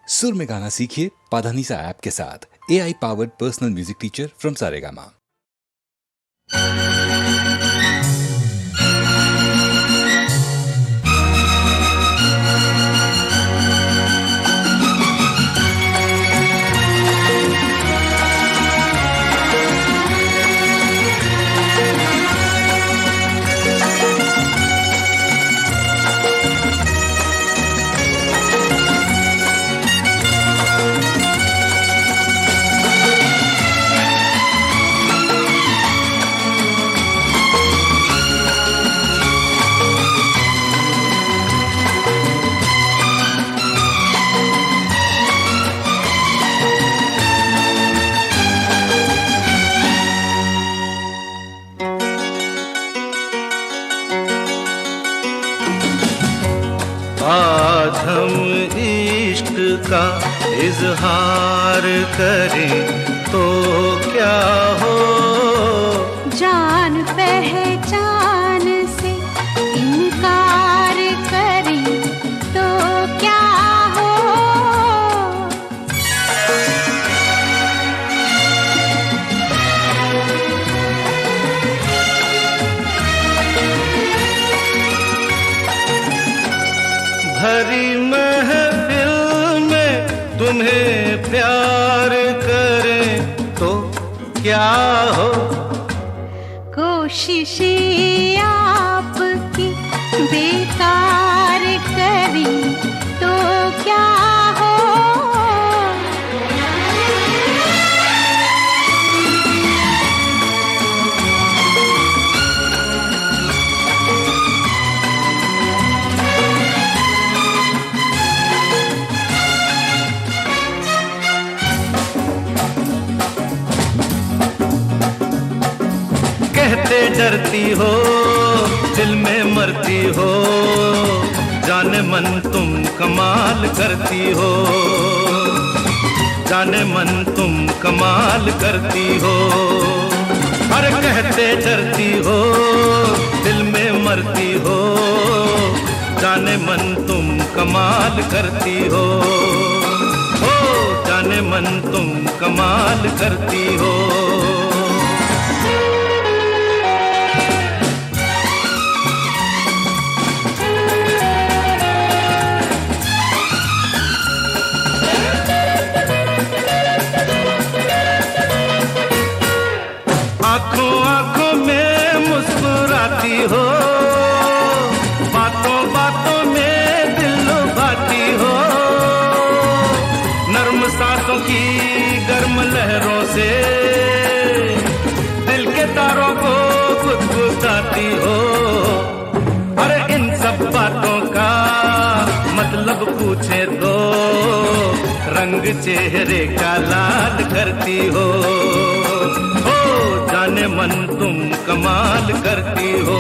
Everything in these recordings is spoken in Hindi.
सुर में गाना सीखिए पाधानीसा ऐप के साथ। AI powered personal music teacher from Saregama. आज हम इश्क का इजहार करें तो क्या हो, जान पहचान से इनकार करें तो क्या हो। भरी महफिल में तुम्हें प्यार करें तो क्या हो, कोशिशें आपकी बेकार करें तो क्या हो। कहते डरती हो दिल में मरती हो, जाने मन तुम कमाल करती हो, जाने मन तुम कमाल करती हो। अरे कहते डरती हो दिल में मरती हो, जाने मन तुम कमाल करती हो, जाने मन तुम कमाल करती हो। आंखों आंखों में मुस्कुराती हो, बातों बातों में दिल लुभाती हो, नर्म सांसों की गर्म लहरों से दिल के तारों को गुदगुदाती हो। अरे इन सब बातों का मतलब पूछे तो रंग चेहरे का लाल करती हो, जाने मन तुम कमाल करती हो।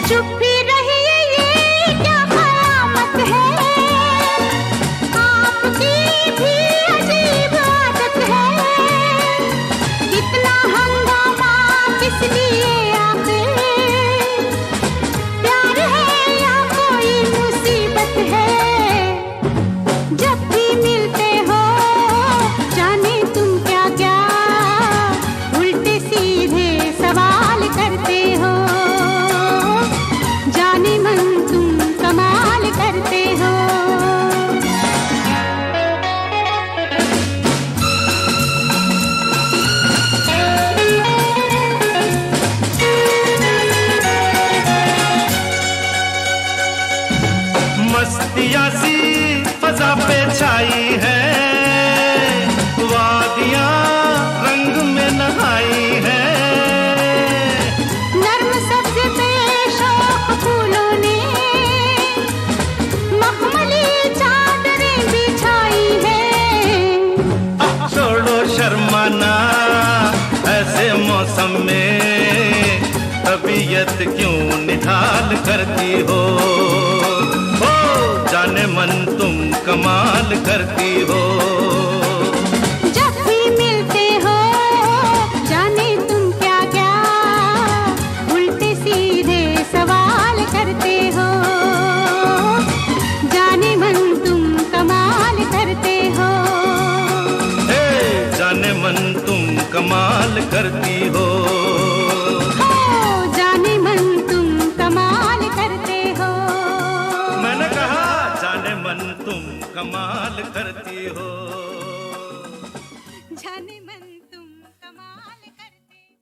चुप ही रहिए, ये क्या कयामत है, आपकी भी अजीब आदत है। इतना हंगामा किस लिए आखिर, प्यार है या कोई मुसीबत है। जब भी मिलते हो जाने तुम क्या क्या उल्टे सीधे सवाल करते हो, जाने मन तुम कमाल करते हो। मस्तियाँ सी फजा पे छाई है, वादियाँ रंग में नहाई है, नर्म सब्ज पे शौक फूलों ने मखमली चादरें बिछाई है। छोड़ो शर्माना ऐसे मौसम में, तबीयत क्यों निढाल करती हो, जाने मन तुम कमाल करती हो। जब भी मिलते हो जाने तुम क्या क्या उल्टे सीधे सवाल करते हो, जाने मन तुम कमाल करते हो। जाने मन तुम कमाल करती हो, जाने मन तुम कमाल करते हो। मैंने कहा जाने मन तुम कमाल करती हो, जाने मन तुम कमाल करते हो।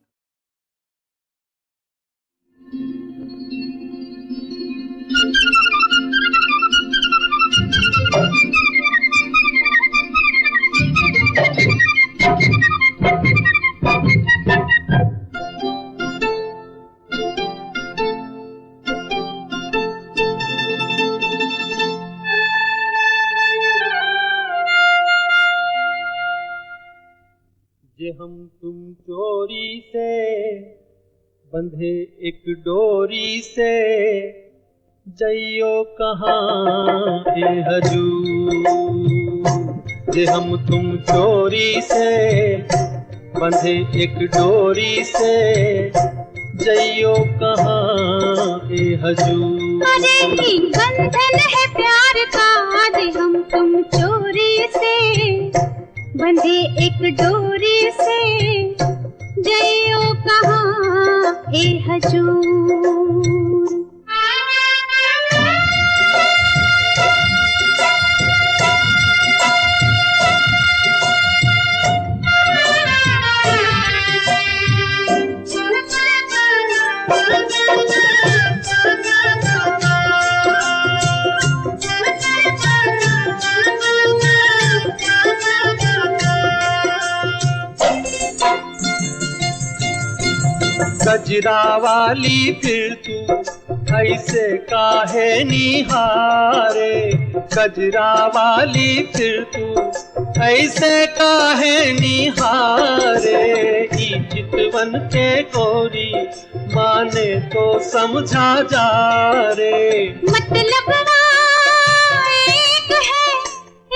जे हम तुम चोरी से बंधे एक डोरी से, जइयो कहाँ ए हजूर। जे हम तुम चोरी से बंधे एक डोरी से, जइयो कहाँ ए हजूर। अरे की बंधन है प्यार का, आज हम तुम चोरी से बंधे एक डोरी से, जइयो कहाँ ए हजूर। गजरा वाली फिर तू ऐसे काहे निहारे, गजरा वाली फिर तू ऐसे काहे निहारे। ई चितवन के गोरी माने तो समझा जा रे। मतलब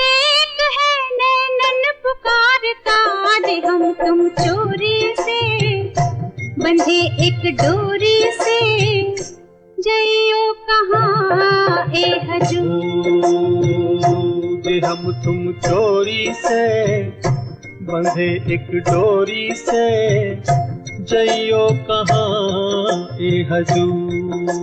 एक है नैनन पुकारता, आज हम तुम चोरी से बंधे एक डोरी से, जइयो कहाँ ए हजूर। जे हम तुम चोरी से बंधे एक डोरी से, जइयो कहाँ ए हजूर।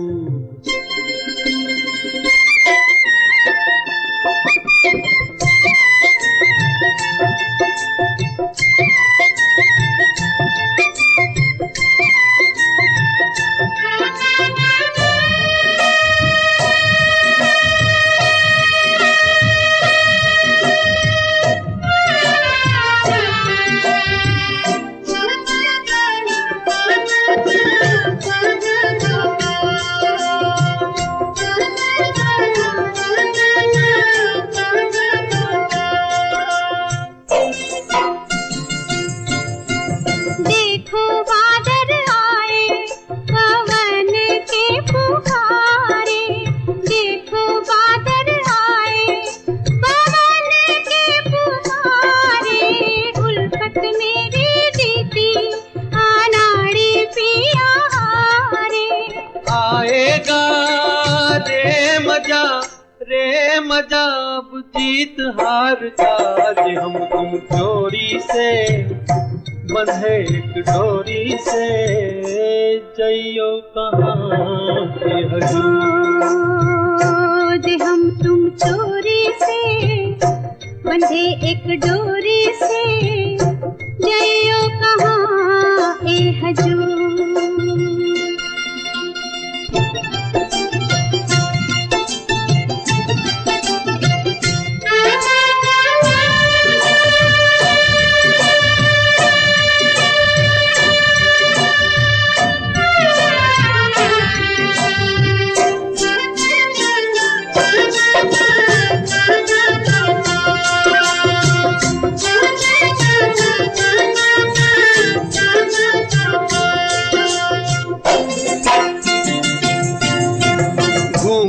मजाब जीत हार का, जे हम तुम चोरी से बंधे एक डोरी से, जइयो कहाँ ए हजूर। जे हम तुम चोरी से बंधे एक डोरी से, जइयो कहाँ ए हजूर।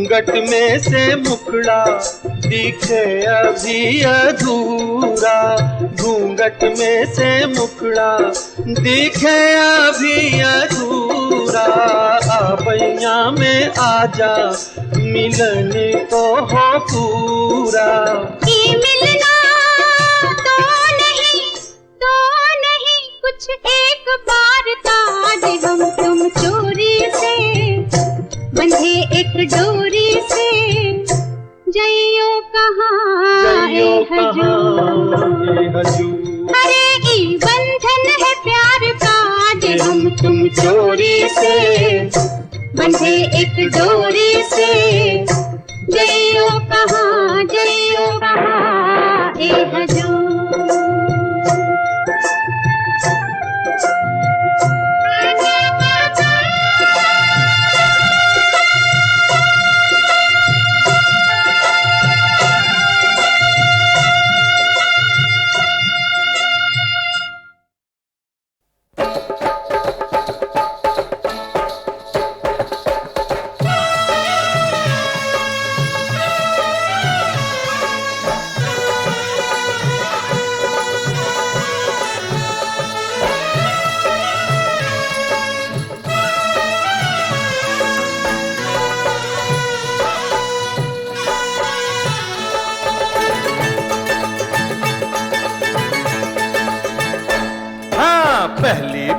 घूंघट में से मुखड़ा दिखे अभी अधूरा, घूंघट में से मुखड़ा दिखे अभी अधूरा। आबैया में आजा मिलन तो हो पूरा। ये मिलना तो नहीं कुछ एक बार का, आज हम तुम चोरी से बंधे एक डोरी से, जइयो कहाँ ए हजूर। अरे ई बंधन है प्यार का, आज हम तुम चोरी से बंधे एक डोरी से, जइयो कहाँ ए हजूर।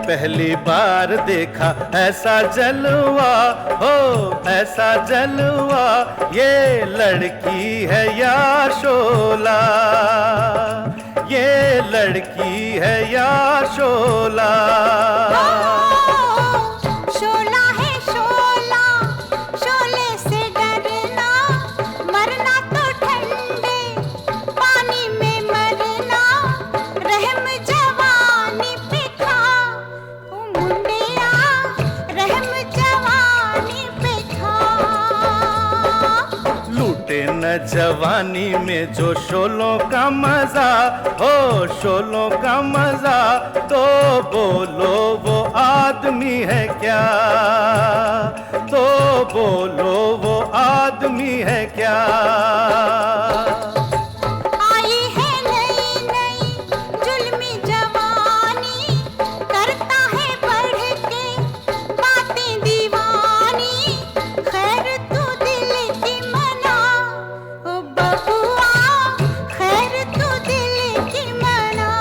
पहली बार देखा ऐसा जलवा, हो ऐसा जलवा, ये लड़की है या शोला, ये लड़की है या शोला। शोला है शोला, शोले से डरना, मरना तो ठंडे पानी में मरना, रहम जवानी पे खा मुंडिया, रहम जवानी पे खा। लूटे न जवानी में जो शोलों का मजा, हो शोलों का मजा, तो बोलो वो आदमी है क्या, तो बोलो वो आदमी है क्या। आई है नई नई जुल्मी जवानी, करता है बढ़ के बातें दीवानी, खैर तू दिल की मना ओ बबुआ, खैर तू दिल की मना।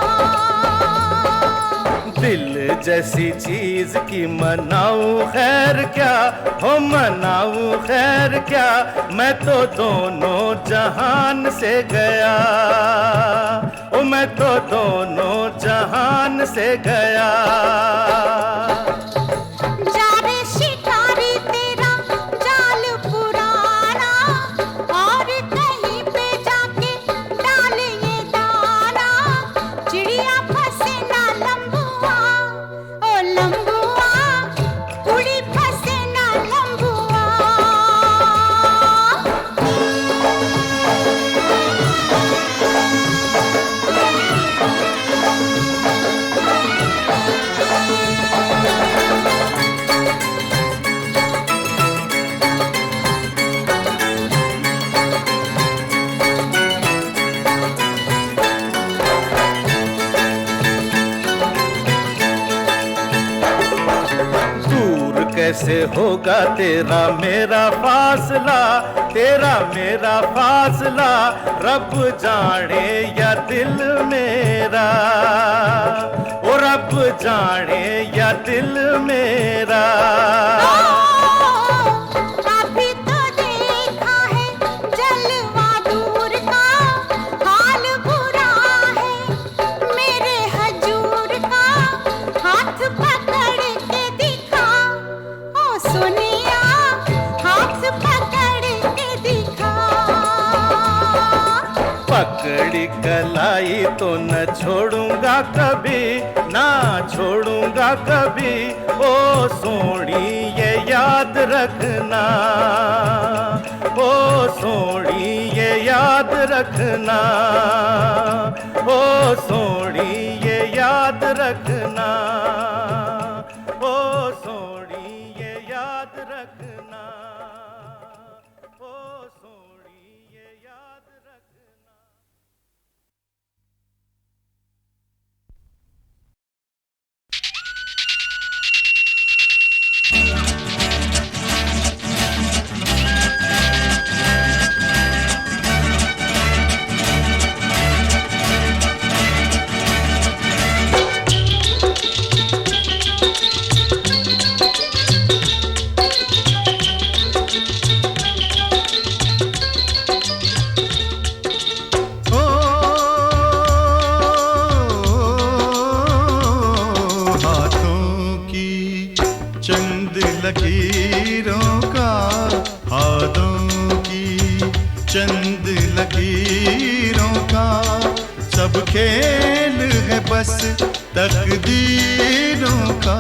दिल जैसी चीज की मनाऊं खैर क्या, हो मनाऊं खैर क्या, मैं तो दोनों जहान से गया, ओ मैं तो दोनों जहान से गया। जा रे शिकारी तेरा जाल पुराना, और कहीं पे जाके डाल ये दाना, चिड़िया फंसे ना लंबुआ, ओ लंबुआ, उड़ी फंसे ना लंबुआ। दूर कैसे होगा तेरा मेरा फासला, तेरा मेरा फासला, रब जाने या दिल मेरा, ओ रब जाने या दिल मेरा। अभी तो देखा है जलवा दूर का, हाल बुरा है मेरे हजूर का, हाथ पकड़ के दिखा ओ सोनिया, हाथ पकड़ के दिखा। पकड़ी कलाई तो न छोड़ूंगा कभी, ना छोड़ूंगा कभी, ओ सोनी ये याद रखना, ओ सोनी ये याद रखना, ओ सोनी ये याद रखना, ओ सोनी ये याद रखना, सब खेल है बस तकदीरों का,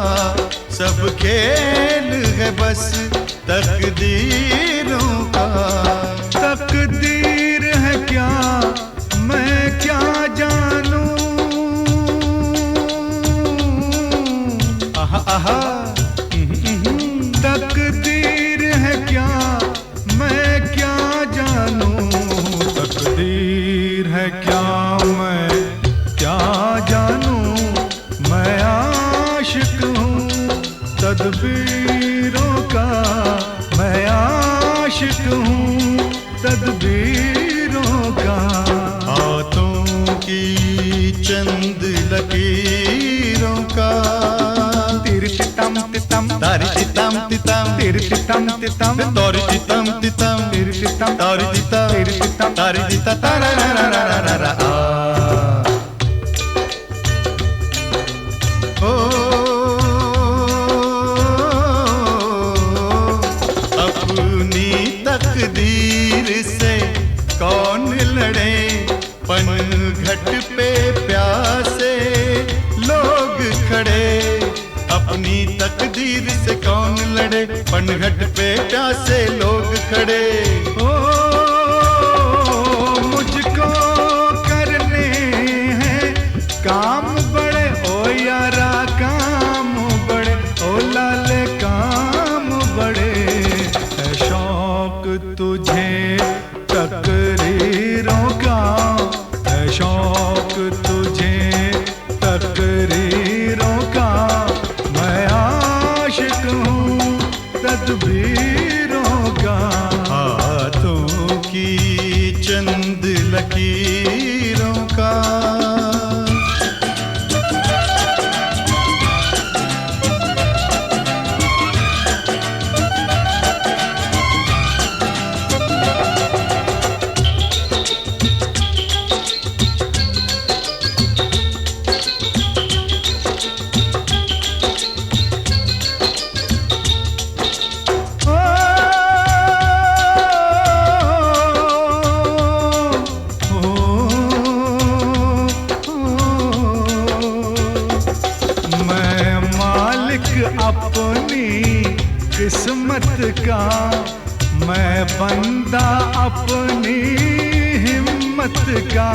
सब खेल है बस तकदीरों का। तकदीर है क्या मैं क्या जानूं, आहा आहा तकदीर है क्या मैं क्या जानूं, तकदीर है क्या मैं क्या जानूं, मैं आशिक हूँ तदबीरों का, मैं आशिक हूँ तदबीरों का। हाथों की चंद लकीरों का, तिरतितम तितम तारी तितम तितम, तिरतितम तितम तोरी तितम तितम, तिरतितम तारी तितम, तिरतितम तारी तिता तारा रा रा रा रा रा रा। ओ अपनी तकदीर से कौन लड़े, पनघट पे प्यासे लोग खड़े। अपनी तकदीर से कौन लड़े, पनघट पे प्यासे लोग खड़े। ओ मुझको करने हैं काम बड़े, ओ यारा काम बड़े, ओ लाले काम बड़े। है शौक तुझे तकरीरों का, है शौक तुझे तकरीरों का, मैं आशिक हूँ तदबीरों का। हाथों की चंद लकीरों का, अपनी किस्मत का, मैं बंदा अपनी हिम्मत का,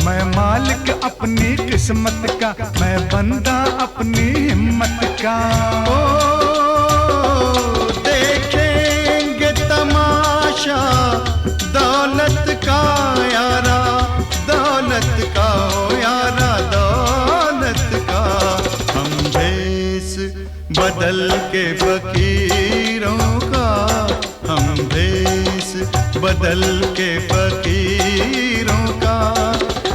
मैं मालिक अपनी किस्मत का, मैं बंदा अपनी हिम्मत का। ओ देखेंगे तमाशा दौलत का यारा, दौलत का ओ यारा, दौलत का। हम भेस बदल के फकीरों का, हम भेस बदल के फकीरों का।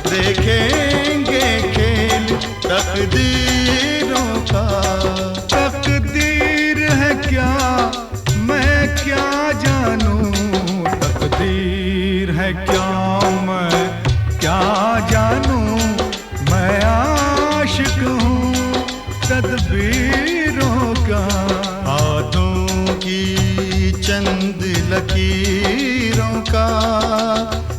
देखेंगे खेल तकदीरों का। तकदीर है क्या मैं क्या जानूं, तकदीर है क्या मैं क्या जानूं, मैं आशिक हूँ तदबीरों का। हाथों की चंद लकीरों का,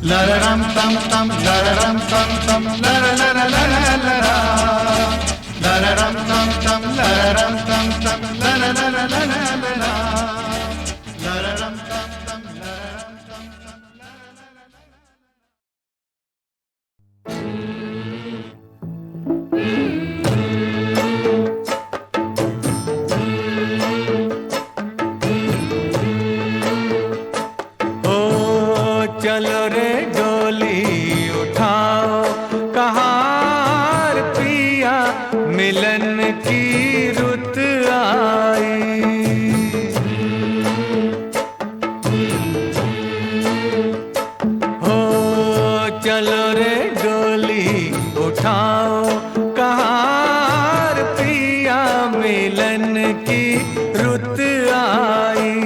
लररम तम तम, लररम तम तम, लर लर लर लरा, लररम तम तम, लररम तम तम, लर लर लर लरा, लररम तम तम, लररम तम तम, लर लर लर। चलो रे डोली उठाओ कहार पिया, मिलन की रुत आई। हो चलो रे डोली उठाओ कहार पिया, मिलन की रुत आई।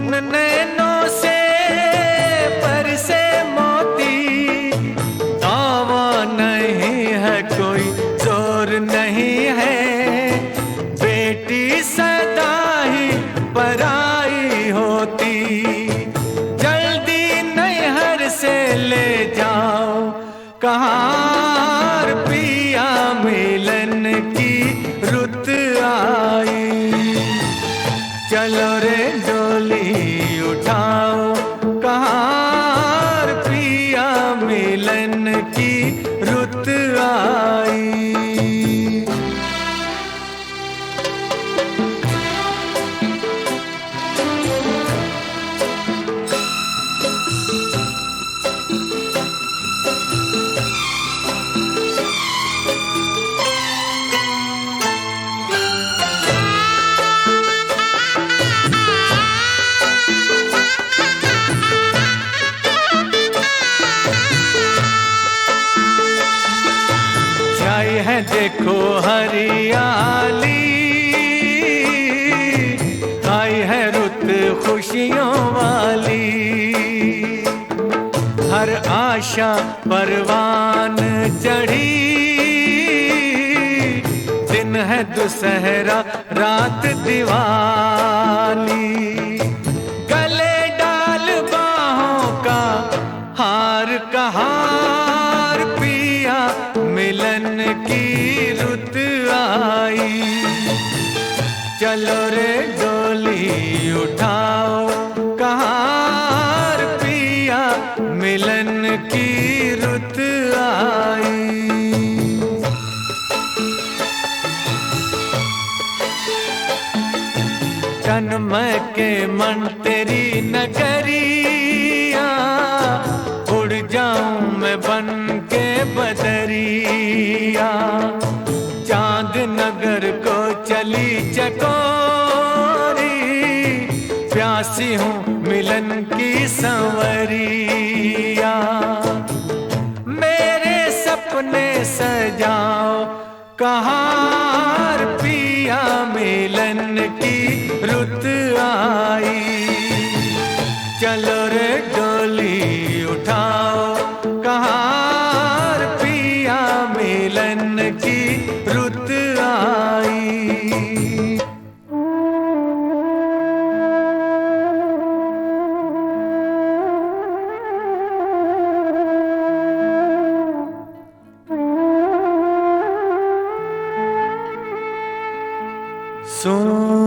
उन नैनों से बरसे मोती, दावा नहीं है कोई जोर नहीं है, बेटी सदा ही पराई होती। जल्दी नैहर से ले जाओ कहार पिया, मिलन की रुत आई। चलो रे डोली उठाओ कहार पिया, मिलन की रुत आई। है देखो हरियाली, आई है रुत खुशियों वाली। हर आशा परवान चढ़ी, दिन है दुसहरा रात दिवाली। गले डाल बाहों का हार कहार पिया, मिलन की रुत आई। चलो रे डोली उठाओ कहार पिया, मिलन की रुत आई। जन्म के मन तेरी नगरिया, उड़ जाऊं मैं बन के बदरिया। चांद नगर को चली चकोरी, प्यासी हूँ मिलन की संवरिया। मेरे सपने सजाओ कहार पिया, मिलन की रुत आई। चलो रे डोली उठाओ कहार पिया, मिलन की रुत आई।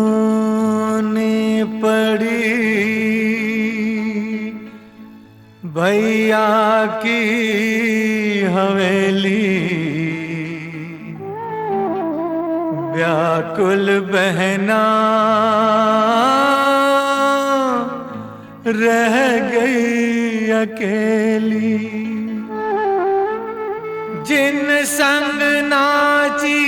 सोनी पड़ी भैया की हवेली, व्याकुल बहना रह गई अकेली। जिन संग नाची,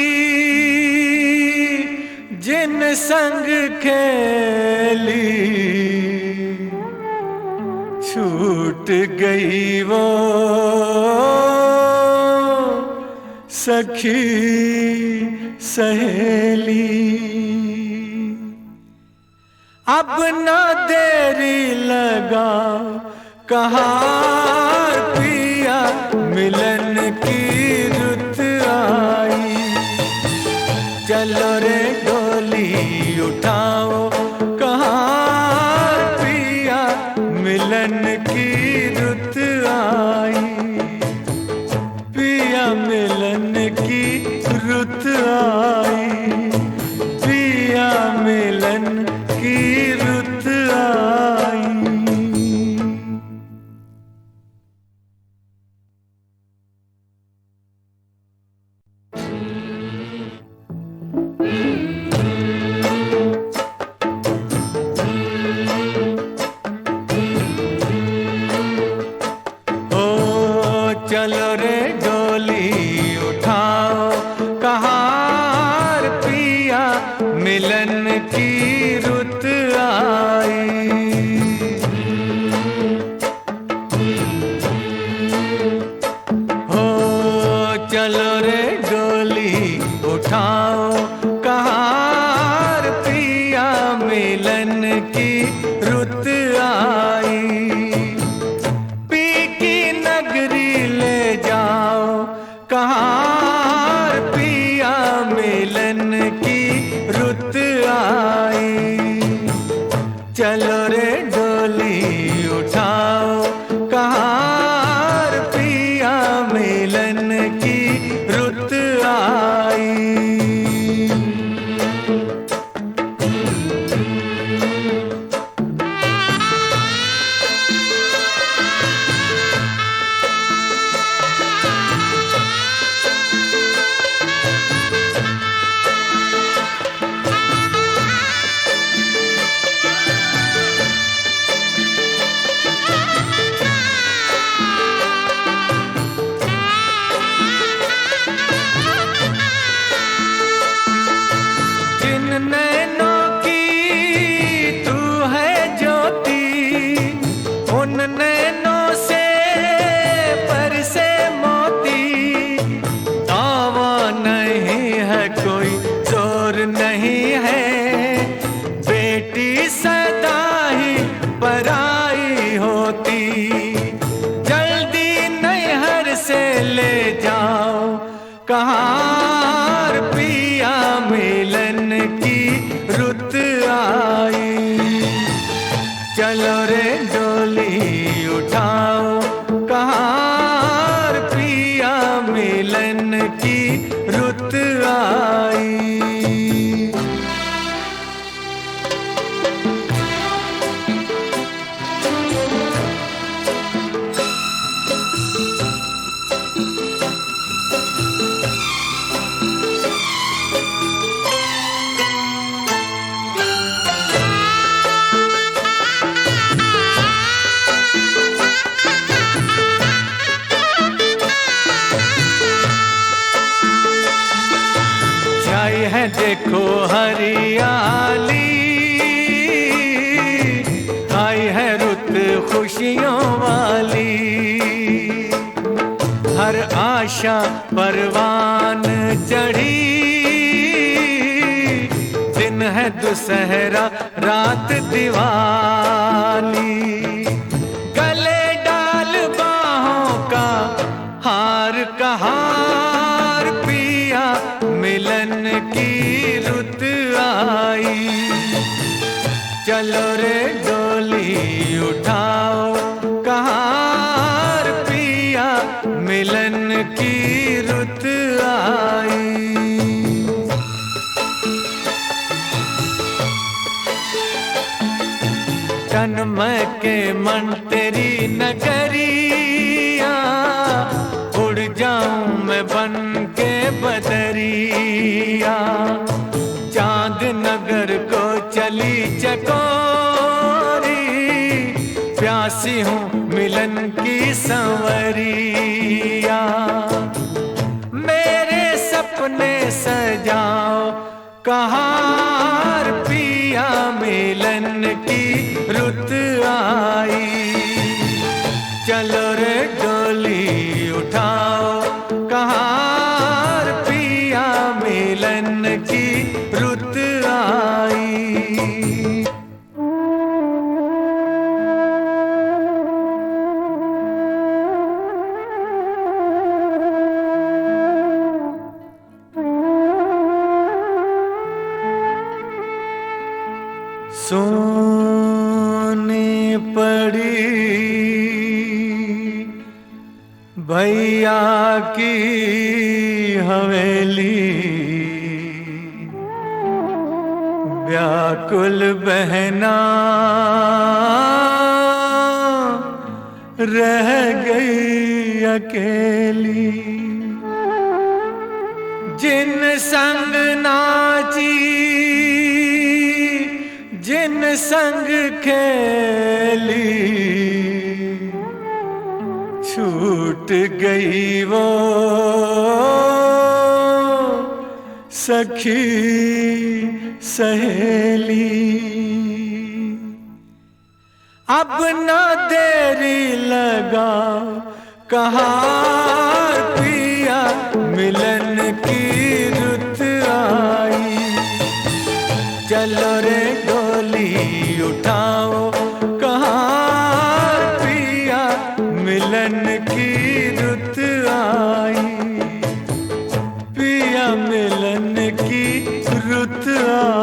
जिन संग खेली, छूट गई वो सखी सहेली। अब न देरी लगाओ कहार पिया, मिलन की रुत आई। चलो रे डोली उठाओ कहार पिया, मिलन की रुत आई। पिया मिलन की रुत आई, पिया मिलन की रुत आई। चलो रे डोली उठाओ कहार पिया, मिलन की रुत आई। हो चलो रे डोली उठाओ कहार पिया, मिलन की रुत कहाँ पिया मिलन की रुत आई। चलो रे डोली उठाओ कहाँ पिया मिलन की रुत आई। छाई है देखो हरियाली, आई है रुत खुशियों वाली। हर आशा परवान चढ़ी, दिन है दुसहरा रात दिवाली। गले डाल बाहों का हार कहार पिया मिलन की रुत आई। चलो रे डोली उठाओ कहाँ पिया मिलन की रुत आई। तन मैं के मन तेरी नगरिया, उड़ जाऊं मैं बन के बदरिया। चांद नगर को चली चकोरी, प्यासी हूँ मिलन की संवरिया। मेरे सपने सजाओ कहाँ पिया मिलन की रुत आई। चलो रे डोली उठाओ कहाँ पिया मिलन की रुत आई। सोनी पड़ी भैया की हवेली, व्याकुल बहना रह गई अकेली। जिन संग नाची जिन संग खेली, छूट गई वो सखी सहेली। अब ना देरी लगाओ कहाँ पिया मिलन की रुत आई। चलो रे डोली उठाओ कहाँ पिया मिलन की रुत आई। पिया मिलन की रुत आई।